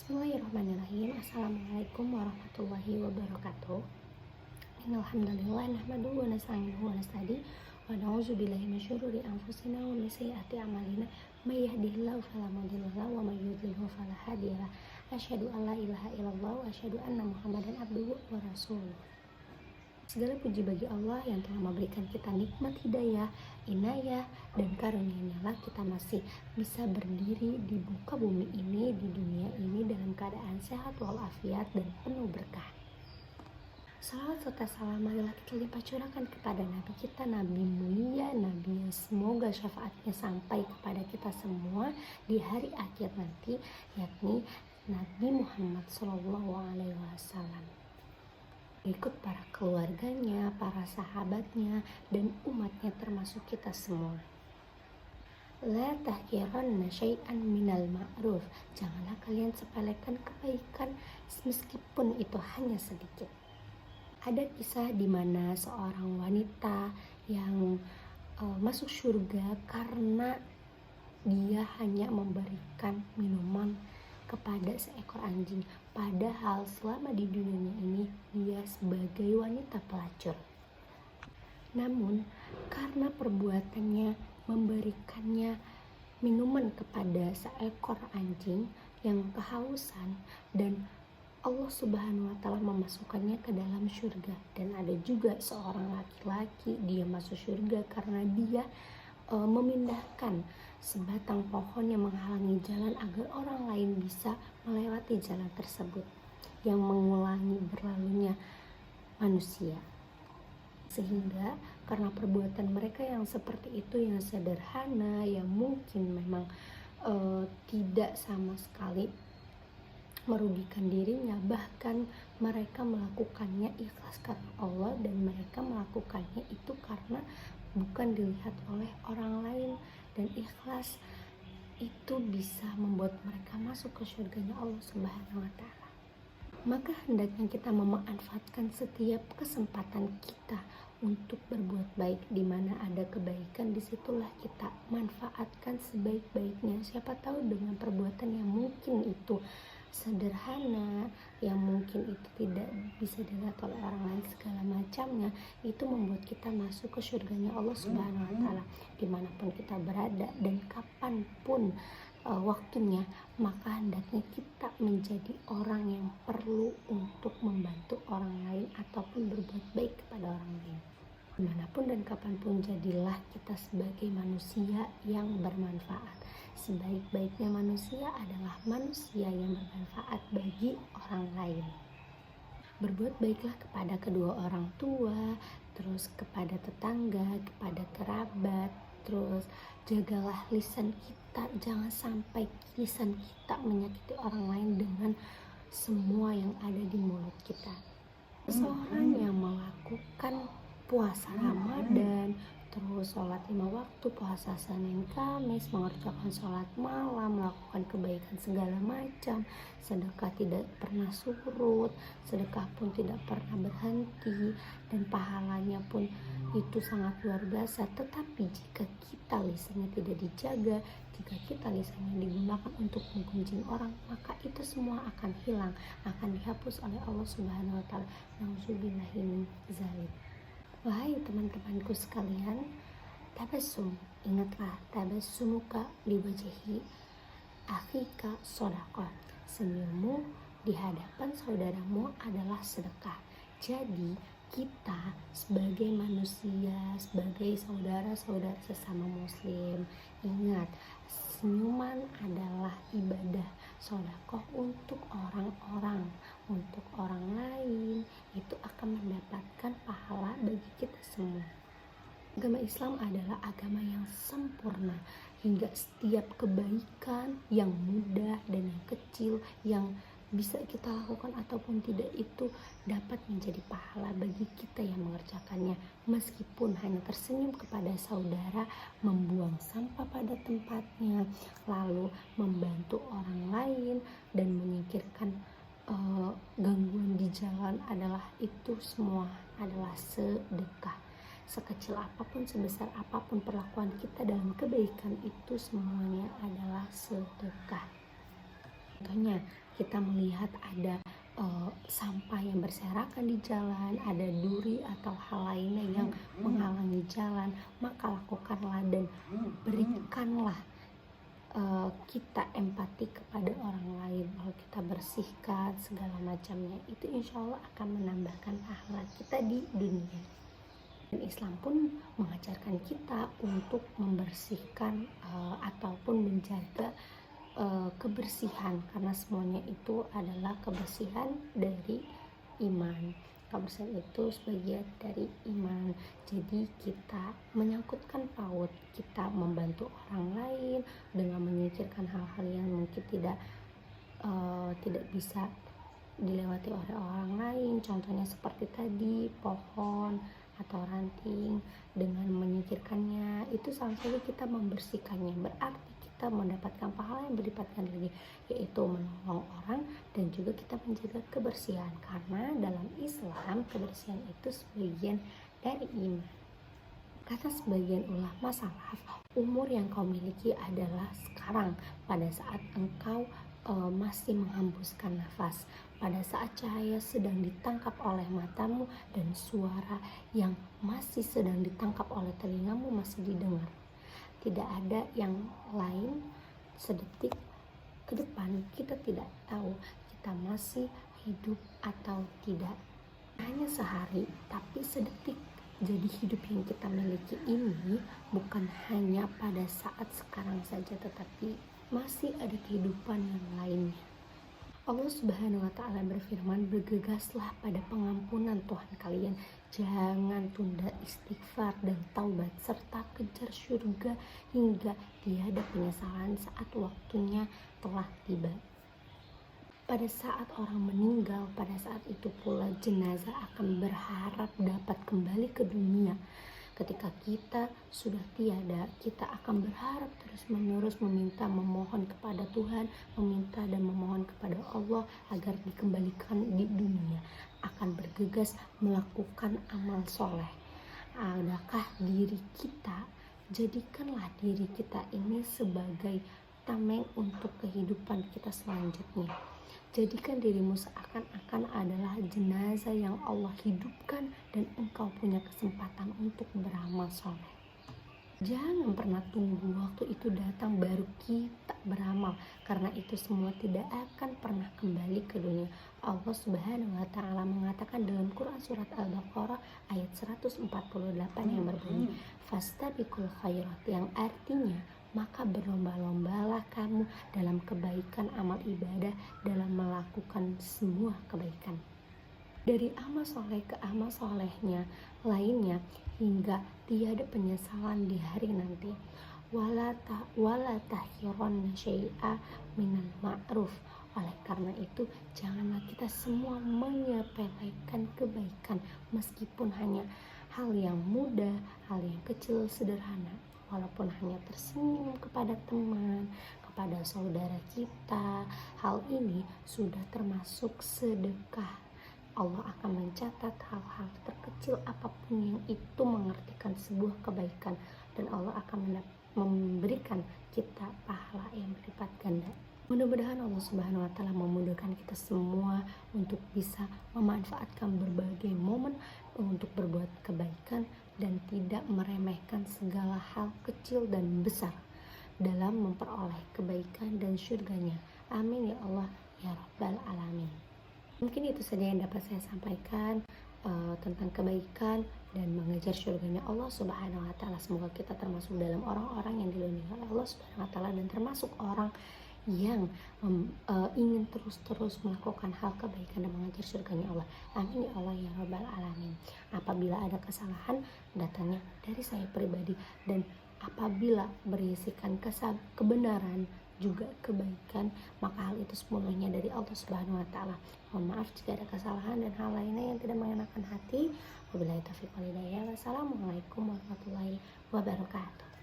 Bismillahirrahmanirrahim. Assalamualaikum warahmatullahi wabarakatuh. Innalhamdulillah nahmaduhu wa nasta'inuhu wa nasta'in wa na'udzu billahi min syururi anfusina wa min sayyiati a'malina may yahdihillahu fala mudilla lahu wa may yudlilhu fala hadiyalah. Asyhadu an la ilaha illallah wa asyhadu anna Muhammadan abduhu wa rasuluh. Segala puji bagi Allah yang telah memberikan kita nikmat hidayah, inayah, dan karunia-Nya lah kita masih bisa berdiri di muka bumi ini, di dunia ini dalam keadaan sehat walafiat dan penuh berkah. Salawat serta salam marilah kita limpah curahkan kepada Nabi kita, Nabi mulia, Nabi yang semoga syafaatnya sampai kepada kita semua di hari akhir nanti, yakni Nabi Muhammad SAW. Ikut para keluarganya, para sahabatnya, dan umatnya termasuk kita semua. La tahqiranna syai'an minal ma'ruf. Janganlah kalian sepelekan kebaikan meskipun itu hanya sedikit. Ada kisah di mana seorang wanita yang masuk surga karena dia hanya memberikan minuman kepada seekor anjing, padahal selama di dunia ini dia sebagai wanita pelacur. Namun karena perbuatannya memberikannya minuman kepada seekor anjing yang kehausan, dan Allah Subhanahu wa Ta'ala memasukkannya ke dalam surga. Dan ada juga seorang laki-laki, dia masuk surga karena dia memindahkan sebatang pohon yang menghalangi jalan agar orang lain bisa melewati jalan tersebut, yang mengulangi berlalunya manusia. Sehingga karena perbuatan mereka yang seperti itu, yang sederhana, yang mungkin memang tidak sama sekali merugikan dirinya, bahkan mereka melakukannya ikhlas karena Allah, dan mereka melakukannya itu karena bukan dilihat oleh orang lain, dan ikhlas itu bisa membuat mereka masuk ke surganya Allah Subhanahu wa Ta'ala. Maka hendaknya kita memanfaatkan setiap kesempatan kita untuk berbuat baik. Di mana ada kebaikan, disitulah kita manfaatkan sebaik-baiknya. Siapa tahu dengan perbuatan yang mungkin itu sederhana, yang mungkin itu tidak bisa dilihat oleh orang lain segala macamnya, itu membuat kita masuk ke surganya Allah Subhanahu wa Ta'ala dimanapun kita berada dan kapanpun waktunya. Maka hendaknya kita menjadi orang yang perlu untuk membantu orang lain ataupun berbuat baik kepada orang lain. Dimanapun dan kapanpun, jadilah kita sebagai manusia yang bermanfaat. Sebaik-baiknya manusia adalah manusia yang bermanfaat bagi orang lain. Berbuat baiklah kepada kedua orang tua, terus kepada tetangga, kepada kerabat, terus jagalah lisan kita. Jangan sampai lisan kita menyakiti orang lain dengan semua yang ada di mulut kita. Seorang yang melakukan puasa Ramadan, terus sholat 5 waktu, puasa Senin Kamis, mengerjakan sholat malam, melakukan kebaikan segala macam, sedekah tidak pernah surut, sedekah pun tidak pernah berhenti, dan pahalanya pun itu sangat luar biasa. Tetapi jika kita lisannya tidak dijaga, jika kita lisannya digunakan untuk menggunjing orang, maka itu semua akan hilang, akan dihapus oleh Allah Subhanahu wa Ta'ala. Nauzubillahi min dzalik. Wahai teman-temanku sekalian, tabassum, ingatlah, tabassumuka di wajhi akhika shadaqah. Senyummu di hadapan saudaramu adalah sedekah. Jadi kita sebagai manusia, sebagai saudara-saudara sesama muslim, ingat, senyuman adalah ibadah sedekah untuk orang-orang, untuk orang lain. Itu akan mendapatkan pahala bagi kita semua. Agama Islam adalah agama yang sempurna, hingga setiap kebaikan yang mudah dan yang kecil yang bisa kita lakukan ataupun tidak, itu dapat menjadi pahala bagi kita yang mengerjakannya. Meskipun hanya tersenyum kepada saudara, membuang sampah pada tempatnya, lalu membantu orang lain dan menyingkirkan gangguan di jalan, adalah itu semua adalah sedekah. Sekecil apapun, sebesar apapun perlakuan kita dalam kebaikan, itu semuanya adalah sedekah. Contohnya, kita melihat ada sampah yang berserakan di jalan, ada duri atau hal lainnya yang menghalangi jalan, maka lakukanlah dan berikanlah kita empati kepada orang lain. Kalau kita bersihkan segala macamnya, itu insya Allah akan menambahkan pahala kita di dunia. Dan Islam pun mengajarkan kita untuk membersihkan ataupun menjaga kebersihan, karena semuanya itu adalah kebersihan dari iman. Kebersihan itu sebagian dari iman. Jadi kita menyangkutkan paut, kita membantu orang lain dengan menyingkirkan hal-hal yang mungkin tidak bisa dilewati oleh orang lain. Contohnya seperti tadi pohon atau ranting, dengan menyingkirkannya itu sama saja kita membersihkannya. Berarti kita mendapatkan pahala yang berlipat ganda, yaitu menolong orang dan juga kita menjaga kebersihan, karena dalam Islam kebersihan itu sebagian dari iman. Kata sebagian ulama salaf, umur yang kau miliki adalah sekarang, pada saat engkau masih menghembuskan nafas, pada saat cahaya sedang ditangkap oleh matamu dan suara yang masih sedang ditangkap oleh telingamu masih didengar. Tidak ada yang lain. Sedetik ke depan kita tidak tahu kita masih hidup atau tidak. Hanya sehari, tapi sedetik. Jadi hidup yang kita miliki ini bukan hanya pada saat sekarang saja, tetapi masih ada kehidupan yang lainnya. Allah Subhanahu wa Ta'ala berfirman, bergegaslah pada pengampunan Tuhan kalian, jangan tunda istighfar dan taubat, serta kejar surga hingga tiada penyesalan saat waktunya telah tiba. Pada saat orang meninggal, pada saat itu pula jenazah akan berharap dapat kembali ke dunia. Ketika kita sudah tiada, kita akan berharap terus-menerus memohon kepada Tuhan, meminta dan memohon kepada Allah agar dikembalikan di dunia. Akan bergegas melakukan amal soleh. Adakah diri kita, jadikanlah diri kita ini sebagai tameng untuk kehidupan kita selanjutnya. Jadikan dirimu seakan-akan adalah jenazah yang Allah hidupkan dan engkau punya kesempatan untuk beramal soleh. Jangan pernah tunggu waktu itu datang baru kita beramal, karena itu semua tidak akan pernah kembali ke dunia. Allah Subhanahu wa Ta'ala mengatakan dalam Quran surat Al-Baqarah ayat 148 yang berbunyi, fastabiqul khairat, yang artinya maka berlomba-lombalah kamu dalam kebaikan amal ibadah, dalam melakukan semua kebaikan. Dari amal soleh ke amal solehnya lainnya, hingga tiada penyesalan di hari nanti. Wala tahqiranna syai'a minal ma'ruf. Oleh karena itu, janganlah kita semua menyepelekan kebaikan, meskipun hanya hal yang mudah, hal yang kecil sederhana. Walaupun hanya tersenyum kepada teman, kepada saudara kita, hal ini sudah termasuk sedekah. Allah akan mencatat hal-hal terkecil apapun yang itu mengartikan sebuah kebaikan, dan Allah akan memberikan kita pahala yang berlipat ganda. Mudah-mudahan Allah Subhanahu wa Ta'ala memudahkan kita semua untuk bisa memanfaatkan berbagai momen untuk berbuat kebaikan dan tidak meremehkan segala hal kecil dan besar dalam memperoleh kebaikan dan surganya. Amin ya Allah ya Rabbal Alamin. Mungkin itu saja yang dapat saya sampaikan tentang kebaikan dan mengejar surganya Allah Subhanahu wa Ta'ala. Semoga kita termasuk dalam orang-orang yang dilindungi oleh Allah Subhanahu wa Ta'ala dan termasuk orang yang ingin terus-terus melakukan hal kebaikan dan mengejar surganya Allah. Amin ya Allah ya Rabbal Alamin. Apabila ada kesalahan, datangnya dari saya pribadi, dan apabila berisikan kebenaran juga kebaikan, maka hal itu sepenuhnya dari Allah Subhanahu wa Ta'ala. Mohon maaf jika ada kesalahan dan hal lainnya yang tidak mengenakan hati. Wabillahi taufiq wal hidayah. Wassalamualaikum warahmatullahi wabarakatuh.